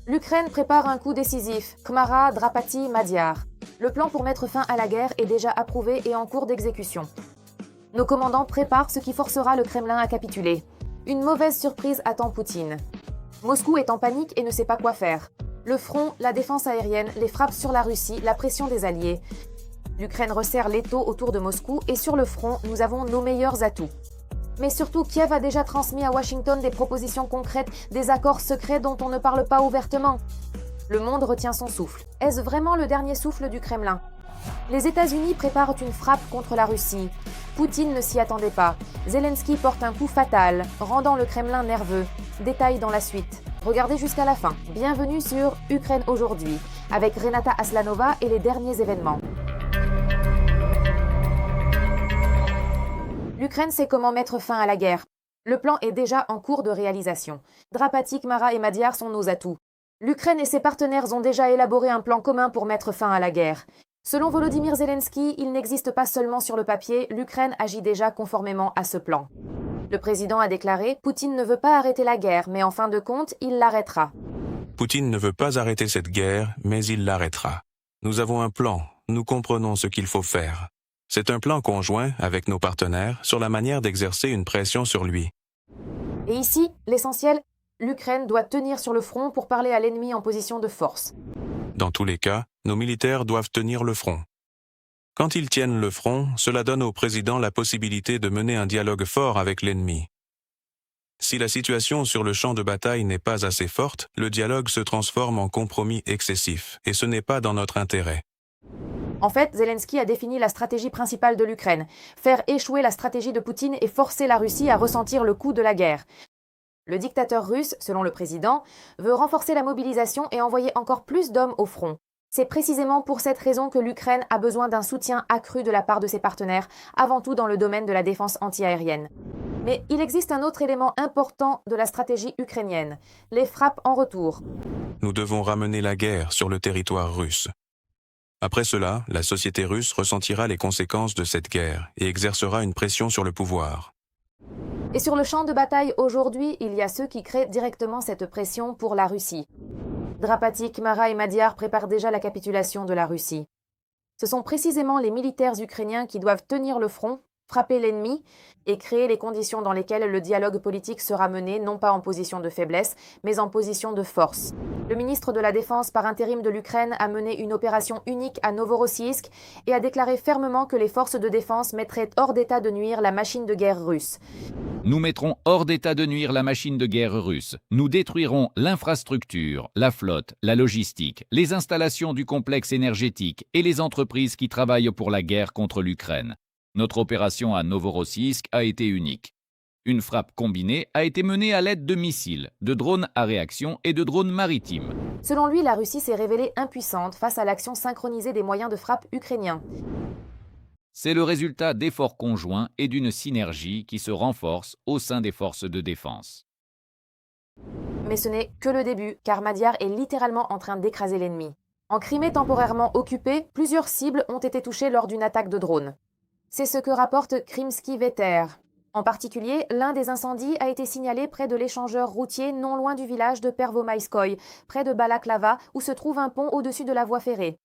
L'Ukraine prépare un coup décisif, Khmara, Drapati, Madiar. Le plan pour mettre fin à la guerre est déjà approuvé et en cours d'exécution. Nos commandants préparent ce qui forcera le Kremlin à capituler. Une mauvaise surprise attend Poutine. Moscou est en panique et ne sait pas quoi faire. Le front, la défense aérienne, les frappes sur la Russie, la pression des alliés. L'Ukraine resserre l'étau autour de Moscou et sur le front, nous avons nos meilleurs atouts. Mais surtout, Kiev a déjà transmis à Washington des propositions concrètes, des accords secrets dont on ne parle pas ouvertement. Le monde retient son souffle. Est-ce vraiment le dernier souffle du Kremlin? Les États-Unis préparent une frappe contre la Russie. Poutine ne s'y attendait pas. Zelensky porte un coup fatal, rendant le Kremlin nerveux. Détail dans la suite. Regardez jusqu'à la fin. Bienvenue sur Ukraine aujourd'hui, avec Renata Aslanova et les derniers événements. L'Ukraine sait comment mettre fin à la guerre. Le plan est déjà en cours de réalisation. Drapati, Khmara et Madiar sont nos atouts. L'Ukraine et ses partenaires ont déjà élaboré un plan commun pour mettre fin à la guerre. Selon Volodymyr Zelensky, il n'existe pas seulement sur le papier, l'Ukraine agit déjà conformément à ce plan. Le président a déclaré « Poutine ne veut pas arrêter la guerre, mais en fin de compte, il l'arrêtera ». Poutine ne veut pas arrêter cette guerre, mais il l'arrêtera. Nous avons un plan, nous comprenons ce qu'il faut faire. C'est un plan conjoint avec nos partenaires sur la manière d'exercer une pression sur lui. Et ici, l'essentiel, l'Ukraine doit tenir sur le front pour parler à l'ennemi en position de force. Dans tous les cas, nos militaires doivent tenir le front. Quand ils tiennent le front, cela donne au président la possibilité de mener un dialogue fort avec l'ennemi. Si la situation sur le champ de bataille n'est pas assez forte, le dialogue se transforme en compromis excessif, et ce n'est pas dans notre intérêt. En fait, Zelensky a défini la stratégie principale de l'Ukraine, faire échouer la stratégie de Poutine et forcer la Russie à ressentir le coût de la guerre. Le dictateur russe, selon le président, veut renforcer la mobilisation et envoyer encore plus d'hommes au front. C'est précisément pour cette raison que l'Ukraine a besoin d'un soutien accru de la part de ses partenaires, avant tout dans le domaine de la défense antiaérienne. Mais il existe un autre élément important de la stratégie ukrainienne, les frappes en retour. Nous devons ramener la guerre sur le territoire russe. Après cela, la société russe ressentira les conséquences de cette guerre et exercera une pression sur le pouvoir. Et sur le champ de bataille aujourd'hui, il y a ceux qui créent directement cette pression pour la Russie. Drapati, Khmara et Madiar préparent déjà la capitulation de la Russie. Ce sont précisément les militaires ukrainiens qui doivent tenir le front, frapper l'ennemi et créer les conditions dans lesquelles le dialogue politique sera mené non pas en position de faiblesse, mais en position de force. Le ministre de la Défense par intérim de l'Ukraine a mené une opération unique à Novorossiysk et a déclaré fermement que les forces de défense mettraient hors d'état de nuire la machine de guerre russe. Nous mettrons hors d'état de nuire la machine de guerre russe. Nous détruirons l'infrastructure, la flotte, la logistique, les installations du complexe énergétique et les entreprises qui travaillent pour la guerre contre l'Ukraine. Notre opération à Novorossiysk a été unique. Une frappe combinée a été menée à l'aide de missiles, de drones à réaction et de drones maritimes. Selon lui, la Russie s'est révélée impuissante face à l'action synchronisée des moyens de frappe ukrainiens. C'est le résultat d'efforts conjoints et d'une synergie qui se renforce au sein des forces de défense. Mais ce n'est que le début, car Madiar est littéralement en train d'écraser l'ennemi. En Crimée temporairement occupée, plusieurs cibles ont été touchées lors d'une attaque de drone. C'est ce que rapporte Krimsky Veter. En particulier, l'un des incendies a été signalé près de l'échangeur routier non loin du village de Pervomaïskoï, près de Balaklava, où se trouve un pont au-dessus de la voie ferrée.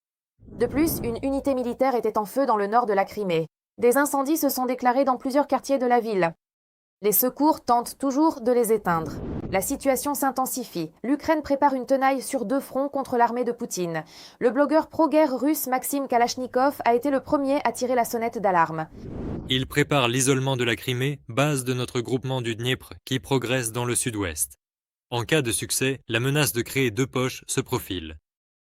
De plus, une unité militaire était en feu dans le nord de la Crimée. Des incendies se sont déclarés dans plusieurs quartiers de la ville. Les secours tentent toujours de les éteindre. La situation s'intensifie. L'Ukraine prépare une tenaille sur deux fronts contre l'armée de Poutine. Le blogueur pro-guerre russe Maxime Kalachnikov a été le premier à tirer la sonnette d'alarme. Il prépare l'isolement de la Crimée, base de notre groupement du Dniepr, qui progresse dans le sud-ouest. En cas de succès, la menace de créer deux poches se profile.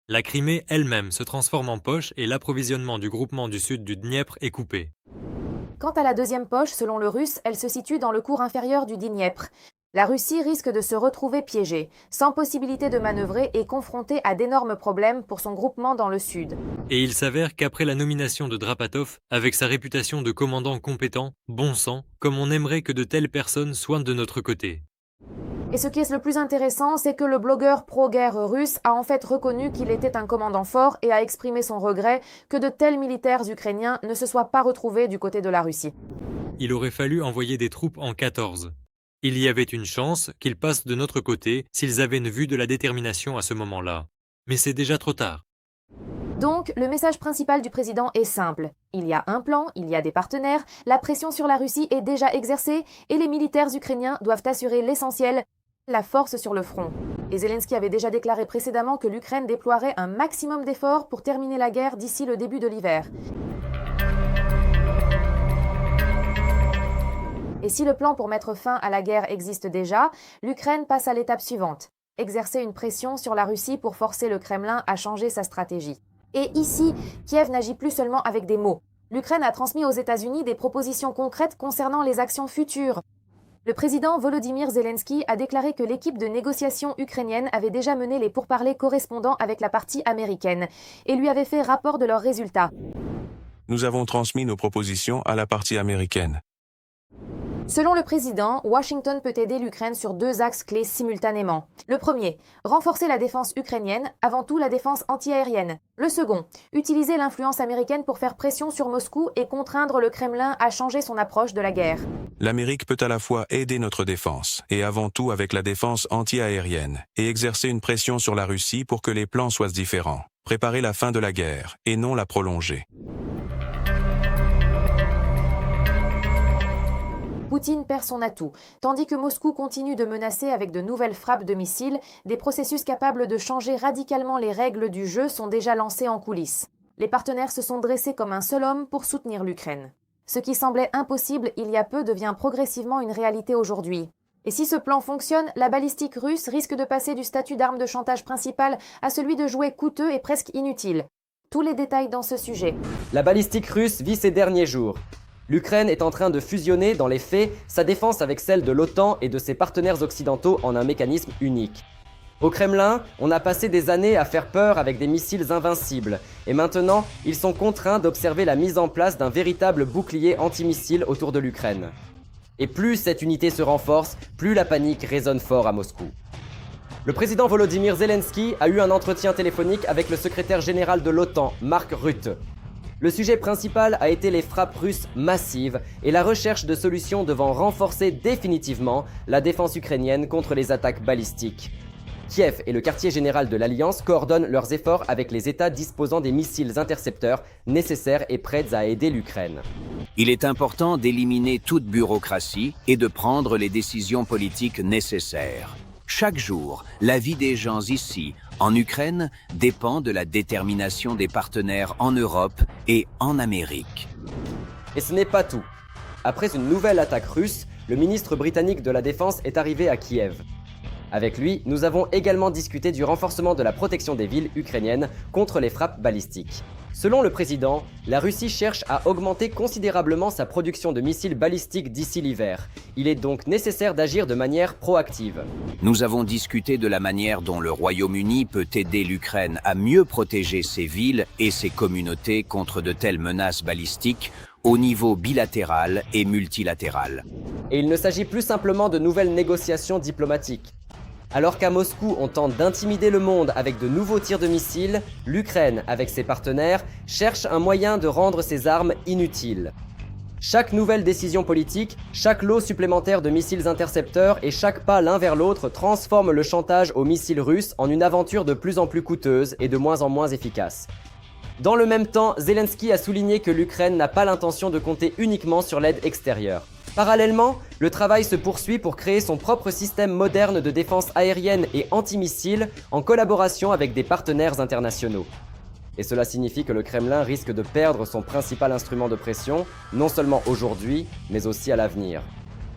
La Crimée elle-même se transforme en poche et l'approvisionnement du groupement du sud du Dniepr est coupé. Quant à la deuxième poche, selon le russe, elle se situe dans le cours inférieur du Dniepr. La Russie risque de se retrouver piégée, sans possibilité de manœuvrer et confrontée à d'énormes problèmes pour son groupement dans le sud. Et il s'avère qu'après la nomination de Drapatov, avec sa réputation de commandant compétent, bon sang, comme on aimerait que de telles personnes soient de notre côté. Et ce qui est le plus intéressant, c'est que le blogueur pro-guerre russe a en fait reconnu qu'il était un commandant fort et a exprimé son regret que de tels militaires ukrainiens ne se soient pas retrouvés du côté de la Russie. Il aurait fallu envoyer des troupes en 14. Il y avait une chance qu'ils passent de notre côté s'ils avaient une vue de la détermination à ce moment-là. Mais c'est déjà trop tard. Donc, le message principal du président est simple. Il y a un plan, il y a des partenaires, la pression sur la Russie est déjà exercée et les militaires ukrainiens doivent assurer l'essentiel, la force sur le front. Et Zelensky avait déjà déclaré précédemment que l'Ukraine déploierait un maximum d'efforts pour terminer la guerre d'ici le début de l'hiver. Et si le plan pour mettre fin à la guerre existe déjà, l'Ukraine passe à l'étape suivante. Exercer une pression sur la Russie pour forcer le Kremlin à changer sa stratégie. Et ici, Kiev n'agit plus seulement avec des mots. L'Ukraine a transmis aux États-Unis des propositions concrètes concernant les actions futures. Le président Volodymyr Zelensky a déclaré que l'équipe de négociation ukrainienne avait déjà mené les pourparlers correspondants avec la partie américaine et lui avait fait rapport de leurs résultats. Nous avons transmis nos propositions à la partie américaine. Selon le président, Washington peut aider l'Ukraine sur 2 axes clés simultanément. Le premier, renforcer la défense ukrainienne, avant tout la défense antiaérienne. Le second, utiliser l'influence américaine pour faire pression sur Moscou et contraindre le Kremlin à changer son approche de la guerre. L'Amérique peut à la fois aider notre défense, et avant tout avec la défense anti-aérienne, et exercer une pression sur la Russie pour que les plans soient différents. Préparer la fin de la guerre, et non la prolonger. Poutine perd son atout, tandis que Moscou continue de menacer avec de nouvelles frappes de missiles, des processus capables de changer radicalement les règles du jeu sont déjà lancés en coulisses. Les partenaires se sont dressés comme un seul homme pour soutenir l'Ukraine. Ce qui semblait impossible il y a peu devient progressivement une réalité aujourd'hui. Et si ce plan fonctionne, la balistique russe risque de passer du statut d'arme de chantage principale à celui de jouet coûteux et presque inutile. Tous les détails dans ce sujet. La balistique russe vit ses derniers jours. L'Ukraine est en train de fusionner, dans les faits, sa défense avec celle de l'OTAN et de ses partenaires occidentaux en un mécanisme unique. Au Kremlin, on a passé des années à faire peur avec des missiles invincibles, et maintenant, ils sont contraints d'observer la mise en place d'un véritable bouclier antimissile autour de l'Ukraine. Et plus cette unité se renforce, plus la panique résonne fort à Moscou. Le président Volodymyr Zelensky a eu un entretien téléphonique avec le secrétaire général de l'OTAN, Mark Rutte. Le sujet principal a été les frappes russes massives et la recherche de solutions devant renforcer définitivement la défense ukrainienne contre les attaques balistiques. Kiev et le quartier général de l'Alliance coordonnent leurs efforts avec les États disposant des missiles intercepteurs nécessaires et prêts à aider l'Ukraine. Il est important d'éliminer toute bureaucratie et de prendre les décisions politiques nécessaires. Chaque jour, la vie des gens ici, en Ukraine, dépend de la détermination des partenaires en Europe et en Amérique. Et ce n'est pas tout. Après une nouvelle attaque russe, le ministre britannique de la Défense est arrivé à Kiev. Avec lui, nous avons également discuté du renforcement de la protection des villes ukrainiennes contre les frappes balistiques. Selon le président, la Russie cherche à augmenter considérablement sa production de missiles balistiques d'ici l'hiver. Il est donc nécessaire d'agir de manière proactive. Nous avons discuté de la manière dont le Royaume-Uni peut aider l'Ukraine à mieux protéger ses villes et ses communautés contre de telles menaces balistiques au niveau bilatéral et multilatéral. Et il ne s'agit plus simplement de nouvelles négociations diplomatiques. Alors qu'à Moscou, on tente d'intimider le monde avec de nouveaux tirs de missiles, l'Ukraine, avec ses partenaires, cherche un moyen de rendre ses armes inutiles. Chaque nouvelle décision politique, chaque lot supplémentaire de missiles intercepteurs et chaque pas l'un vers l'autre transforme le chantage aux missiles russes en une aventure de plus en plus coûteuse et de moins en moins efficace. Dans le même temps, Zelensky a souligné que l'Ukraine n'a pas l'intention de compter uniquement sur l'aide extérieure. Parallèlement, le travail se poursuit pour créer son propre système moderne de défense aérienne et antimissile en collaboration avec des partenaires internationaux. Et cela signifie que le Kremlin risque de perdre son principal instrument de pression, non seulement aujourd'hui, mais aussi à l'avenir.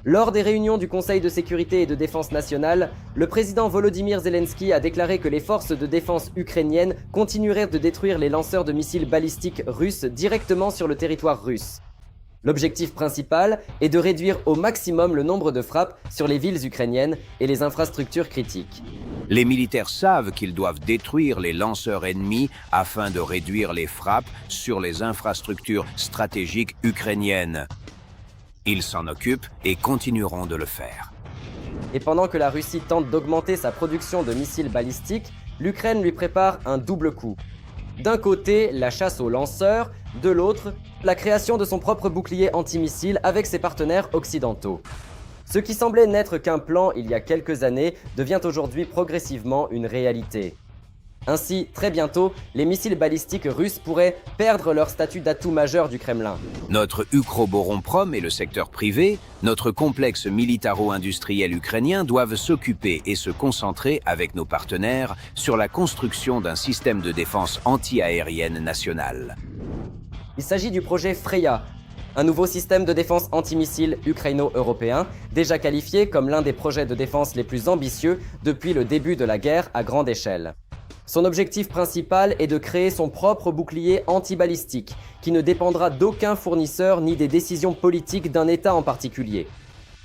Lors des réunions du Conseil de sécurité et de défense nationale, le président Volodymyr Zelensky a déclaré que les forces de défense ukrainiennes continueraient de détruire les lanceurs de missiles balistiques russes directement sur le territoire russe. L'objectif principal est de réduire au maximum le nombre de frappes sur les villes ukrainiennes et les infrastructures critiques. Les militaires savent qu'ils doivent détruire les lanceurs ennemis afin de réduire les frappes sur les infrastructures stratégiques ukrainiennes. Ils s'en occupent et continueront de le faire. Et pendant que la Russie tente d'augmenter sa production de missiles balistiques, l'Ukraine lui prépare un double coup. D'un côté, la chasse aux lanceurs, de l'autre, la création de son propre bouclier antimissile avec ses partenaires occidentaux. Ce qui semblait n'être qu'un plan il y a quelques années devient aujourd'hui progressivement une réalité. Ainsi, très bientôt, les missiles balistiques russes pourraient perdre leur statut d'atout majeur du Kremlin. Notre Ukroboronprom et le secteur privé, notre complexe militaro-industriel ukrainien doivent s'occuper et se concentrer avec nos partenaires sur la construction d'un système de défense anti-aérienne nationale. Il s'agit du projet Freya, un nouveau système de défense antimissile ukraino-européen, déjà qualifié comme l'un des projets de défense les plus ambitieux depuis le début de la guerre à grande échelle. Son objectif principal est de créer son propre bouclier antibalistique, qui ne dépendra d'aucun fournisseur ni des décisions politiques d'un État en particulier.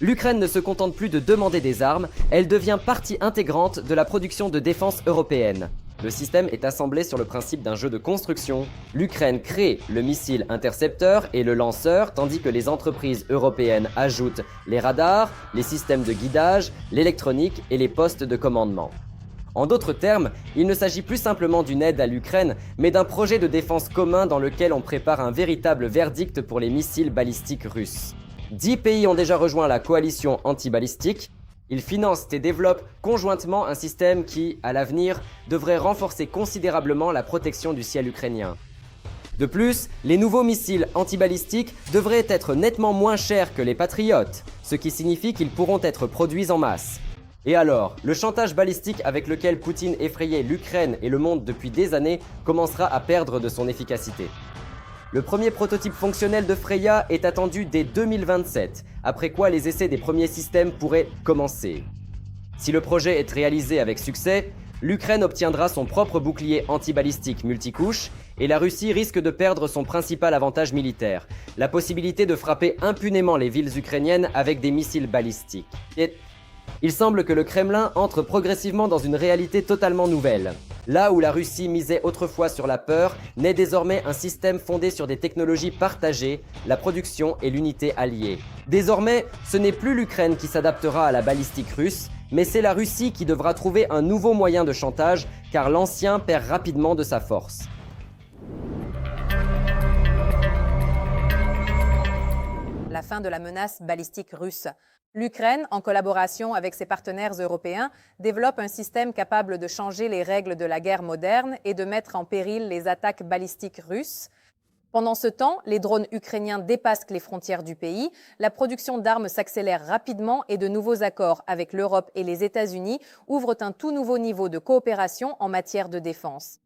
L'Ukraine ne se contente plus de demander des armes, elle devient partie intégrante de la production de défense européenne. Le système est assemblé sur le principe d'un jeu de construction. L'Ukraine crée le missile intercepteur et le lanceur, tandis que les entreprises européennes ajoutent les radars, les systèmes de guidage, l'électronique et les postes de commandement. En d'autres termes, il ne s'agit plus simplement d'une aide à l'Ukraine, mais d'un projet de défense commun dans lequel on prépare un véritable verdict pour les missiles balistiques russes. 10 pays ont déjà rejoint la coalition antibalistique. Ils financent et développent conjointement un système qui, à l'avenir, devrait renforcer considérablement la protection du ciel ukrainien. De plus, les nouveaux missiles antibalistiques devraient être nettement moins chers que les Patriotes, ce qui signifie qu'ils pourront être produits en masse. Et alors, le chantage balistique avec lequel Poutine effrayait l'Ukraine et le monde depuis des années commencera à perdre de son efficacité. Le premier prototype fonctionnel de Freya est attendu dès 2027, après quoi les essais des premiers systèmes pourraient commencer. Si le projet est réalisé avec succès, l'Ukraine obtiendra son propre bouclier antibalistique multicouche et la Russie risque de perdre son principal avantage militaire, la possibilité de frapper impunément les villes ukrainiennes avec des missiles balistiques. Il semble que le Kremlin entre progressivement dans une réalité totalement nouvelle. Là où la Russie misait autrefois sur la peur, naît désormais un système fondé sur des technologies partagées, la production et l'unité alliée. Désormais, ce n'est plus l'Ukraine qui s'adaptera à la balistique russe, mais c'est la Russie qui devra trouver un nouveau moyen de chantage, car l'ancien perd rapidement de sa force. La fin de la menace balistique russe. L'Ukraine, en collaboration avec ses partenaires européens, développe un système capable de changer les règles de la guerre moderne et de mettre en péril les attaques balistiques russes. Pendant ce temps, les drones ukrainiens dépassent les frontières du pays, la production d'armes s'accélère rapidement et de nouveaux accords avec l'Europe et les États-Unis ouvrent un tout nouveau niveau de coopération en matière de défense.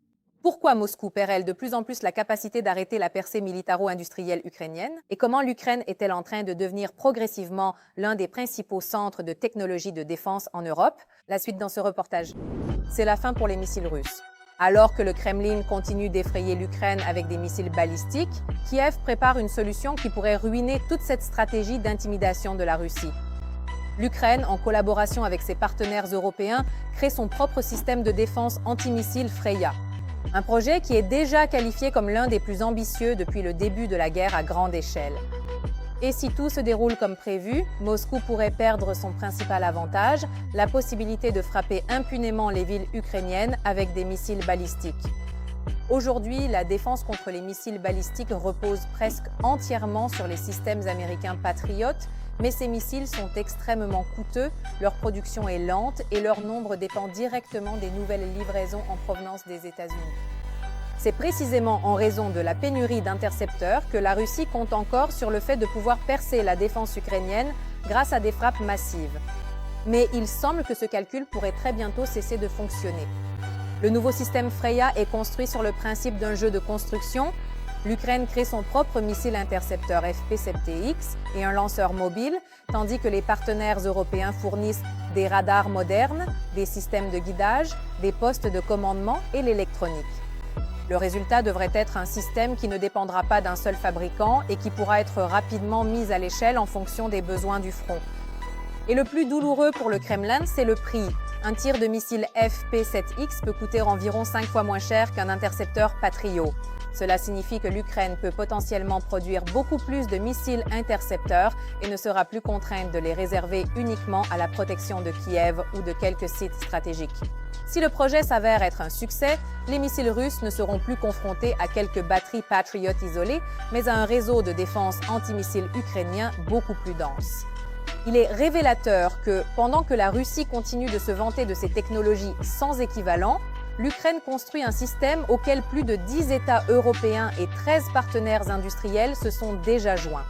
Pourquoi Moscou perd-elle de plus en plus la capacité d'arrêter la percée militaro-industrielle ukrainienne? Et comment l'Ukraine est-elle en train de devenir progressivement l'un des principaux centres de technologie de défense en Europe? La suite dans ce reportage. C'est la fin pour les missiles russes. Alors que le Kremlin continue d'effrayer l'Ukraine avec des missiles balistiques, Kiev prépare une solution qui pourrait ruiner toute cette stratégie d'intimidation de la Russie. L'Ukraine, en collaboration avec ses partenaires européens, crée son propre système de défense antimissile Freya. Un projet qui est déjà qualifié comme l'un des plus ambitieux depuis le début de la guerre à grande échelle. Et si tout se déroule comme prévu, Moscou pourrait perdre son principal avantage, la possibilité de frapper impunément les villes ukrainiennes avec des missiles balistiques. Aujourd'hui, la défense contre les missiles balistiques repose presque entièrement sur les systèmes américains Patriot, mais ces missiles sont extrêmement coûteux, leur production est lente et leur nombre dépend directement des nouvelles livraisons en provenance des États-Unis. C'est précisément en raison de la pénurie d'intercepteurs que la Russie compte encore sur le fait de pouvoir percer la défense ukrainienne grâce à des frappes massives. Mais il semble que ce calcul pourrait très bientôt cesser de fonctionner. Le nouveau système Freya est construit sur le principe d'un jeu de construction. L'Ukraine crée son propre missile intercepteur FP7X et un lanceur mobile, tandis que les partenaires européens fournissent des radars modernes, des systèmes de guidage, des postes de commandement et l'électronique. Le résultat devrait être un système qui ne dépendra pas d'un seul fabricant et qui pourra être rapidement mis à l'échelle en fonction des besoins du front. Et le plus douloureux pour le Kremlin, c'est le prix. Un tir de missile FP7X peut coûter environ 5 fois moins cher qu'un intercepteur Patriot. Cela signifie que l'Ukraine peut potentiellement produire beaucoup plus de missiles intercepteurs et ne sera plus contrainte de les réserver uniquement à la protection de Kiev ou de quelques sites stratégiques. Si le projet s'avère être un succès, les missiles russes ne seront plus confrontés à quelques batteries Patriot isolées, mais à un réseau de défense antimissiles ukrainien beaucoup plus dense. Il est révélateur que, pendant que la Russie continue de se vanter de ses technologies sans équivalent, l'Ukraine construit un système auquel plus de 10 États européens et 13 partenaires industriels se sont déjà joints.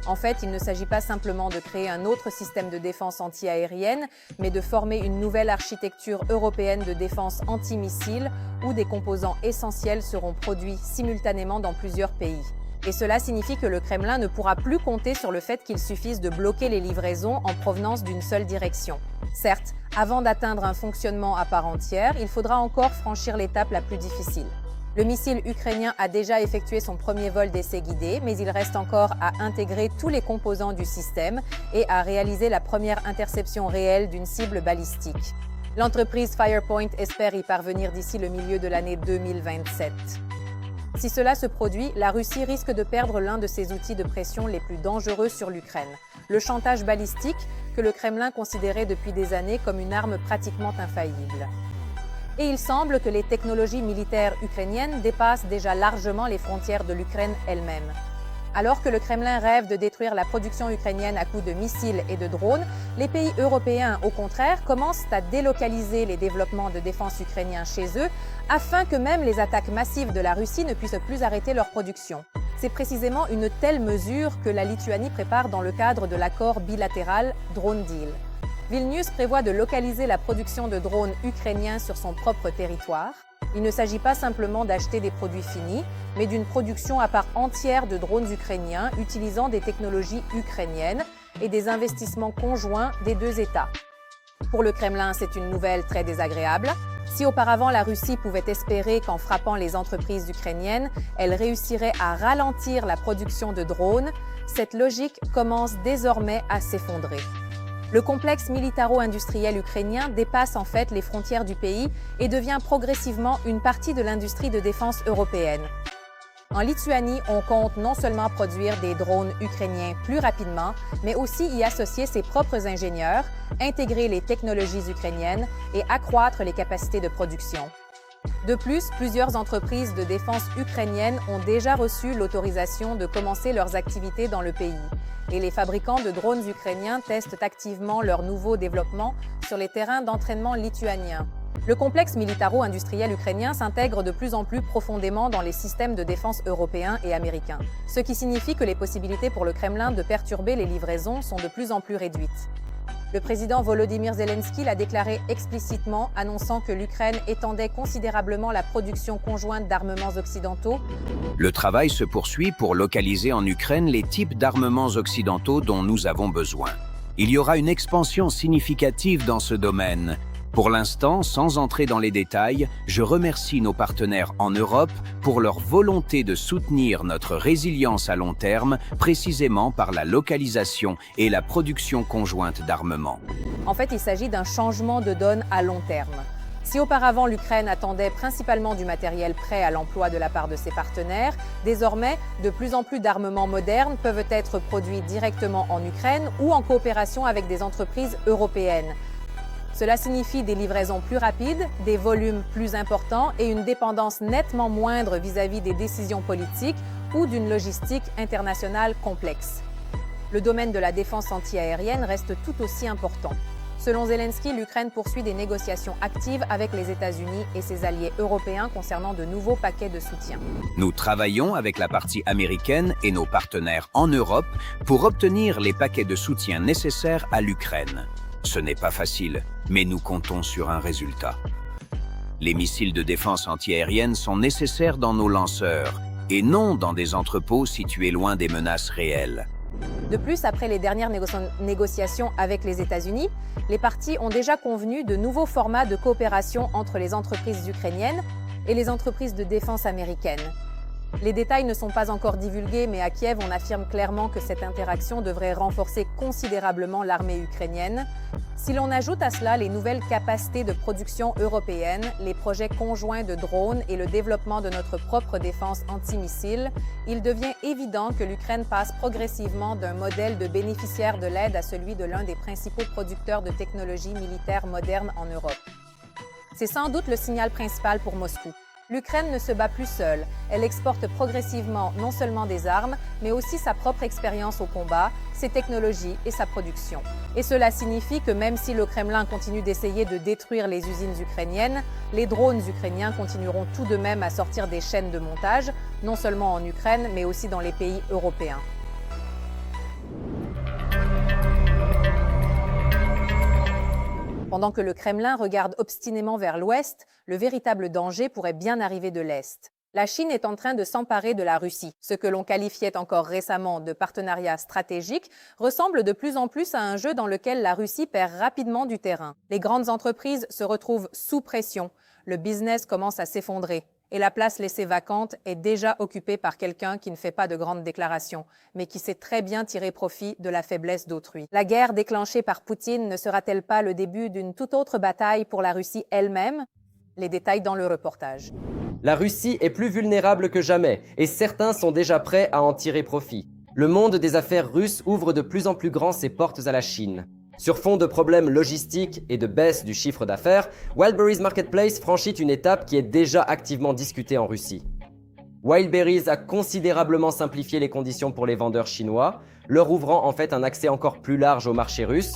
En fait, il ne s'agit pas simplement de créer un autre système de défense anti-aérienne, mais de former une nouvelle architecture européenne de défense anti-missiles où des composants essentiels seront produits simultanément dans plusieurs pays. Et cela signifie que le Kremlin ne pourra plus compter sur le fait qu'il suffise de bloquer les livraisons en provenance d'une seule direction. Certes, avant d'atteindre un fonctionnement à part entière, il faudra encore franchir l'étape la plus difficile. Le missile ukrainien a déjà effectué son premier vol d'essai guidé, mais il reste encore à intégrer tous les composants du système et à réaliser la première interception réelle d'une cible balistique. L'entreprise Firepoint espère y parvenir d'ici le milieu de l'année 2027. Si cela se produit, la Russie risque de perdre l'un de ses outils de pression les plus dangereux sur l'Ukraine, le chantage balistique que le Kremlin considérait depuis des années comme une arme pratiquement infaillible. Et il semble que les technologies militaires ukrainiennes dépassent déjà largement les frontières de l'Ukraine elle-même. Alors que le Kremlin rêve de détruire la production ukrainienne à coups de missiles et de drones, les pays européens, au contraire, commencent à délocaliser les développements de défense ukrainiens chez eux afin que même les attaques massives de la Russie ne puissent plus arrêter leur production. C'est précisément une telle mesure que la Lituanie prépare dans le cadre de l'accord bilatéral Drone Deal. Vilnius prévoit de localiser la production de drones ukrainiens sur son propre territoire. Il ne s'agit pas simplement d'acheter des produits finis, mais d'une production à part entière de drones ukrainiens utilisant des technologies ukrainiennes et des investissements conjoints des deux États. Pour le Kremlin, c'est une nouvelle très désagréable. Si auparavant la Russie pouvait espérer qu'en frappant les entreprises ukrainiennes, elle réussirait à ralentir la production de drones, cette logique commence désormais à s'effondrer. Le complexe militaro-industriel ukrainien dépasse en fait les frontières du pays et devient progressivement une partie de l'industrie de défense européenne. En Lituanie, on compte non seulement produire des drones ukrainiens plus rapidement, mais aussi y associer ses propres ingénieurs, intégrer les technologies ukrainiennes et accroître les capacités de production. De plus, plusieurs entreprises de défense ukrainiennes ont déjà reçu l'autorisation de commencer leurs activités dans le pays. Et les fabricants de drones ukrainiens testent activement leurs nouveaux développements sur les terrains d'entraînement lituaniens. Le complexe militaro-industriel ukrainien s'intègre de plus en plus profondément dans les systèmes de défense européens et américains, ce qui signifie que les possibilités pour le Kremlin de perturber les livraisons sont de plus en plus réduites. Le président Volodymyr Zelensky l'a déclaré explicitement, annonçant que l'Ukraine étendait considérablement la production conjointe d'armements occidentaux. Le travail se poursuit pour localiser en Ukraine les types d'armements occidentaux dont nous avons besoin. Il y aura une expansion significative dans ce domaine. Pour l'instant, sans entrer dans les détails, je remercie nos partenaires en Europe pour leur volonté de soutenir notre résilience à long terme, précisément par la localisation et la production conjointe d'armements. En fait, il s'agit d'un changement de donne à long terme. Si auparavant l'Ukraine attendait principalement du matériel prêt à l'emploi de la part de ses partenaires, désormais, de plus en plus d'armements modernes peuvent être produits directement en Ukraine ou en coopération avec des entreprises européennes. Cela signifie des livraisons plus rapides, des volumes plus importants et une dépendance nettement moindre vis-à-vis des décisions politiques ou d'une logistique internationale complexe. Le domaine de la défense antiaérienne reste tout aussi important. Selon Zelensky, l'Ukraine poursuit des négociations actives avec les États-Unis et ses alliés européens concernant de nouveaux paquets de soutien. Nous travaillons avec la partie américaine et nos partenaires en Europe pour obtenir les paquets de soutien nécessaires à l'Ukraine. Ce n'est pas facile, mais nous comptons sur un résultat. Les missiles de défense antiaérienne sont nécessaires dans nos lanceurs et non dans des entrepôts situés loin des menaces réelles. De plus, après les dernières négociations avec les États-Unis, les parties ont déjà convenu de nouveaux formats de coopération entre les entreprises ukrainiennes et les entreprises de défense américaines. Les détails ne sont pas encore divulgués, mais à Kiev, on affirme clairement que cette interaction devrait renforcer considérablement l'armée ukrainienne. Si l'on ajoute à cela les nouvelles capacités de production européennes, les projets conjoints de drones et le développement de notre propre défense antimissile, il devient évident que l'Ukraine passe progressivement d'un modèle de bénéficiaire de l'aide à celui de l'un des principaux producteurs de technologies militaires modernes en Europe. C'est sans doute le signal principal pour Moscou. L'Ukraine ne se bat plus seule. Elle exporte progressivement non seulement des armes, mais aussi sa propre expérience au combat, ses technologies et sa production. Et cela signifie que même si le Kremlin continue d'essayer de détruire les usines ukrainiennes, les drones ukrainiens continueront tout de même à sortir des chaînes de montage, non seulement en Ukraine, mais aussi dans les pays européens. Pendant que le Kremlin regarde obstinément vers l'ouest, le véritable danger pourrait bien arriver de l'est. La Chine est en train de s'emparer de la Russie. Ce que l'on qualifiait encore récemment de partenariat stratégique ressemble de plus en plus à un jeu dans lequel la Russie perd rapidement du terrain. Les grandes entreprises se retrouvent sous pression. Le business commence à s'effondrer. Et la place laissée vacante est déjà occupée par quelqu'un qui ne fait pas de grandes déclarations, mais qui sait très bien tirer profit de la faiblesse d'autrui. La guerre déclenchée par Poutine ne sera-t-elle pas le début d'une toute autre bataille pour la Russie elle-même? Les détails dans le reportage. La Russie est plus vulnérable que jamais, et certains sont déjà prêts à en tirer profit. Le monde des affaires russes ouvre de plus en plus grand ses portes à la Chine. Sur fond de problèmes logistiques et de baisse du chiffre d'affaires, Wildberries Marketplace franchit une étape qui est déjà activement discutée en Russie. Wildberries a considérablement simplifié les conditions pour les vendeurs chinois, leur ouvrant en fait un accès encore plus large au marché russe.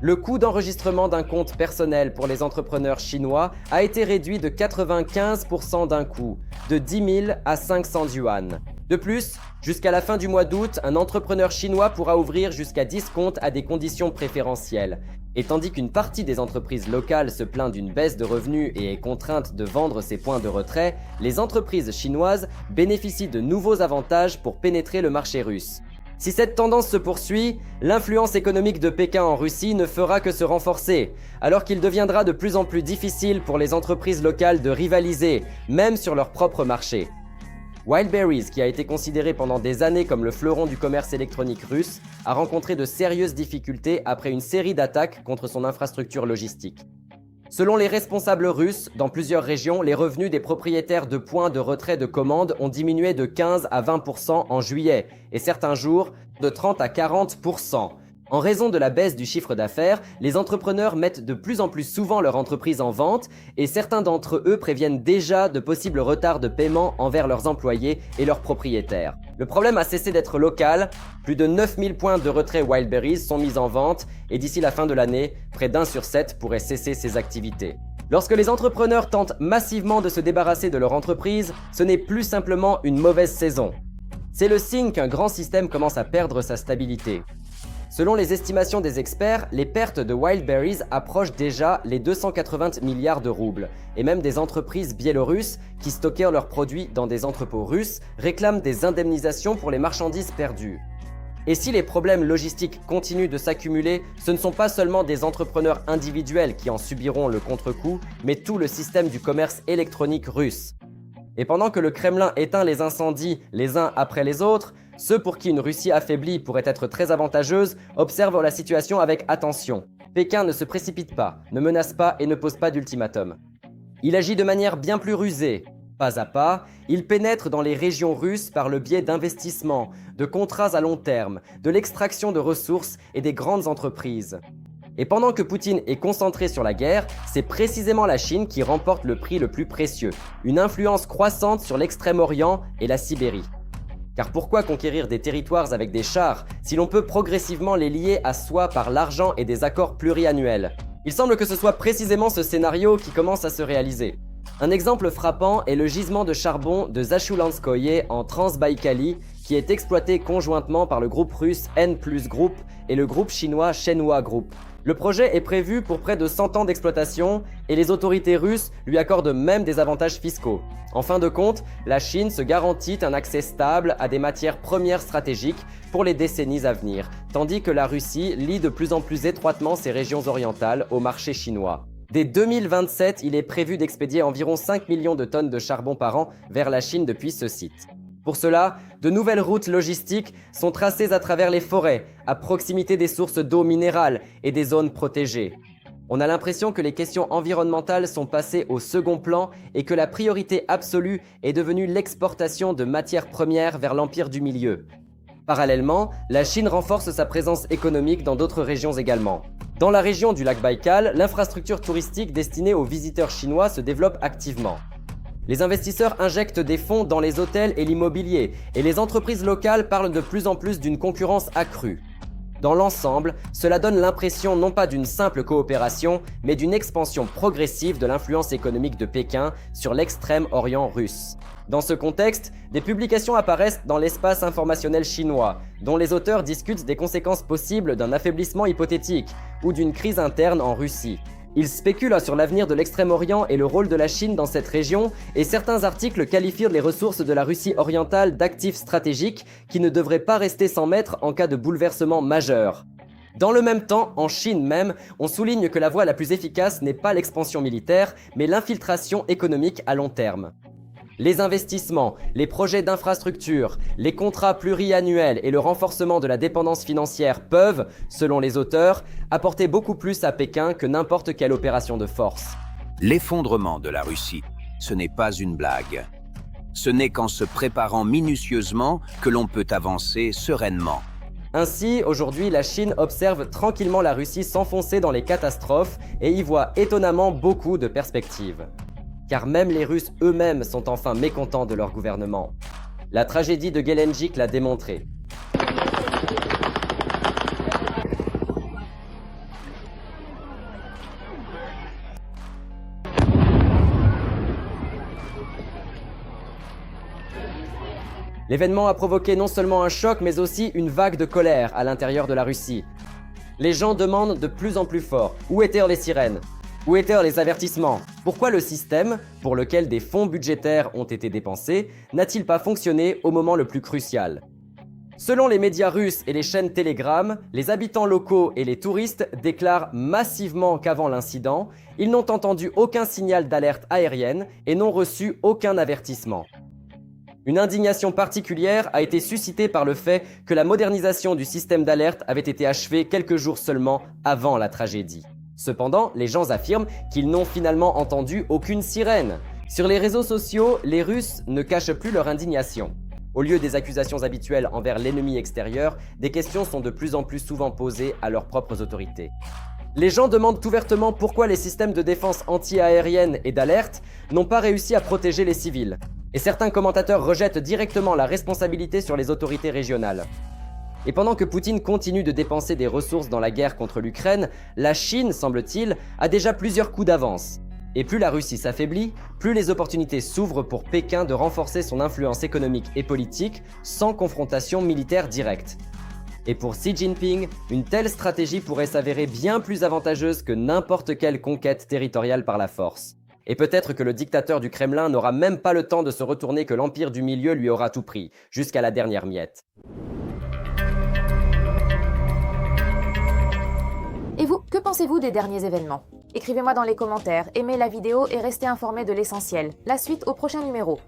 Le coût d'enregistrement d'un compte personnel pour les entrepreneurs chinois a été réduit de 95% d'un coup, de 10 000 à 500 yuan. De plus, jusqu'à la fin du mois d'août, un entrepreneur chinois pourra ouvrir jusqu'à 10 comptes à des conditions préférentielles. Et tandis qu'une partie des entreprises locales se plaint d'une baisse de revenus et est contrainte de vendre ses points de retrait, les entreprises chinoises bénéficient de nouveaux avantages pour pénétrer le marché russe. Si cette tendance se poursuit, l'influence économique de Pékin en Russie ne fera que se renforcer, alors qu'il deviendra de plus en plus difficile pour les entreprises locales de rivaliser, même sur leur propre marché. Wildberries, qui a été considéré pendant des années comme le fleuron du commerce électronique russe, a rencontré de sérieuses difficultés après une série d'attaques contre son infrastructure logistique. Selon les responsables russes, dans plusieurs régions, les revenus des propriétaires de points de retrait de commandes ont diminué de 15 à 20% en juillet, et certains jours, de 30 à 40%. En raison de la baisse du chiffre d'affaires, les entrepreneurs mettent de plus en plus souvent leur entreprise en vente et certains d'entre eux préviennent déjà de possibles retards de paiement envers leurs employés et leurs propriétaires. Le problème a cessé d'être local, plus de 9000 points de retrait Wildberries sont mis en vente et d'ici la fin de l'année, près d'1 sur 7 pourrait cesser ses activités. Lorsque les entrepreneurs tentent massivement de se débarrasser de leur entreprise, ce n'est plus simplement une mauvaise saison. C'est le signe qu'un grand système commence à perdre sa stabilité. Selon les estimations des experts, les pertes de Wildberries approchent déjà les 280 milliards de roubles. Et même des entreprises biélorusses qui stockaient leurs produits dans des entrepôts russes réclament des indemnisations pour les marchandises perdues. Et si les problèmes logistiques continuent de s'accumuler, ce ne sont pas seulement des entrepreneurs individuels qui en subiront le contre-coup, mais tout le système du commerce électronique russe. Et pendant que le Kremlin éteint les incendies les uns après les autres, ceux pour qui une Russie affaiblie pourrait être très avantageuse observent la situation avec attention. Pékin ne se précipite pas, ne menace pas et ne pose pas d'ultimatum. Il agit de manière bien plus rusée. Pas à pas, il pénètre dans les régions russes par le biais d'investissements, de contrats à long terme, de l'extraction de ressources et des grandes entreprises. Et pendant que Poutine est concentré sur la guerre, c'est précisément la Chine qui remporte le prix le plus précieux, une influence croissante sur l'Extrême-Orient et la Sibérie. Car pourquoi conquérir des territoires avec des chars si l'on peut progressivement les lier à soi par l'argent et des accords pluriannuels? Il semble que ce soit précisément ce scénario qui commence à se réaliser. Un exemple frappant est le gisement de charbon de Zashulanskoye en Transbaïkalie qui est exploité conjointement par le groupe russe N+ Group et le groupe chinois Shenhua Group. Le projet est prévu pour près de 100 ans d'exploitation et les autorités russes lui accordent même des avantages fiscaux. En fin de compte, la Chine se garantit un accès stable à des matières premières stratégiques pour les décennies à venir, tandis que la Russie lie de plus en plus étroitement ses régions orientales au marché chinois. Dès 2027, il est prévu d'expédier environ 5 millions de tonnes de charbon par an vers la Chine depuis ce site. Pour cela, de nouvelles routes logistiques sont tracées à travers les forêts, à proximité des sources d'eau minérale et des zones protégées. On a l'impression que les questions environnementales sont passées au second plan et que la priorité absolue est devenue l'exportation de matières premières vers l'Empire du Milieu. Parallèlement, la Chine renforce sa présence économique dans d'autres régions également. Dans la région du lac Baïkal, l'infrastructure touristique destinée aux visiteurs chinois se développe activement. Les investisseurs injectent des fonds dans les hôtels et l'immobilier, et les entreprises locales parlent de plus en plus d'une concurrence accrue. Dans l'ensemble, cela donne l'impression non pas d'une simple coopération, mais d'une expansion progressive de l'influence économique de Pékin sur l'extrême-orient russe. Dans ce contexte, des publications apparaissent dans l'espace informationnel chinois, dont les auteurs discutent des conséquences possibles d'un affaiblissement hypothétique ou d'une crise interne en Russie. Ils spéculent sur l'avenir de l'Extrême-Orient et le rôle de la Chine dans cette région, et certains articles qualifient les ressources de la Russie orientale d'actifs stratégiques qui ne devraient pas rester sans maître en cas de bouleversement majeur. Dans le même temps, en Chine même, on souligne que la voie la plus efficace n'est pas l'expansion militaire, mais l'infiltration économique à long terme. Les investissements, les projets d'infrastructure, les contrats pluriannuels et le renforcement de la dépendance financière peuvent, selon les auteurs, apporter beaucoup plus à Pékin que n'importe quelle opération de force. L'effondrement de la Russie, ce n'est pas une blague. Ce n'est qu'en se préparant minutieusement que l'on peut avancer sereinement. Ainsi, aujourd'hui, la Chine observe tranquillement la Russie s'enfoncer dans les catastrophes et y voit étonnamment beaucoup de perspectives. Car même les Russes eux-mêmes sont enfin mécontents de leur gouvernement. La tragédie de Gelendzhik l'a démontré. L'événement a provoqué non seulement un choc, mais aussi une vague de colère à l'intérieur de la Russie. Les gens demandent de plus en plus fort « Où étaient les sirènes ? Où étaient les avertissements ? Pourquoi le système, pour lequel des fonds budgétaires ont été dépensés, n'a-t-il pas fonctionné au moment le plus crucial ? Selon les médias russes et les chaînes Telegram, les habitants locaux et les touristes déclarent massivement qu'avant l'incident, ils n'ont entendu aucun signal d'alerte aérienne et n'ont reçu aucun avertissement. Une indignation particulière a été suscitée par le fait que la modernisation du système d'alerte avait été achevée quelques jours seulement avant la tragédie. Cependant, les gens affirment qu'ils n'ont finalement entendu aucune sirène. Sur les réseaux sociaux, les Russes ne cachent plus leur indignation. Au lieu des accusations habituelles envers l'ennemi extérieur, des questions sont de plus en plus souvent posées à leurs propres autorités. Les gens demandent ouvertement pourquoi les systèmes de défense anti-aérienne et d'alerte n'ont pas réussi à protéger les civils. Et certains commentateurs rejettent directement la responsabilité sur les autorités régionales. Et pendant que Poutine continue de dépenser des ressources dans la guerre contre l'Ukraine, la Chine, semble-t-il, a déjà plusieurs coups d'avance. Et plus la Russie s'affaiblit, plus les opportunités s'ouvrent pour Pékin de renforcer son influence économique et politique sans confrontation militaire directe. Et pour Xi Jinping, une telle stratégie pourrait s'avérer bien plus avantageuse que n'importe quelle conquête territoriale par la force. Et peut-être que le dictateur du Kremlin n'aura même pas le temps de se retourner que l'Empire du Milieu lui aura tout pris, jusqu'à la dernière miette. Et vous, que pensez-vous des derniers événements ? Écrivez-moi dans les commentaires, aimez la vidéo et restez informés de l'essentiel. La suite au prochain numéro.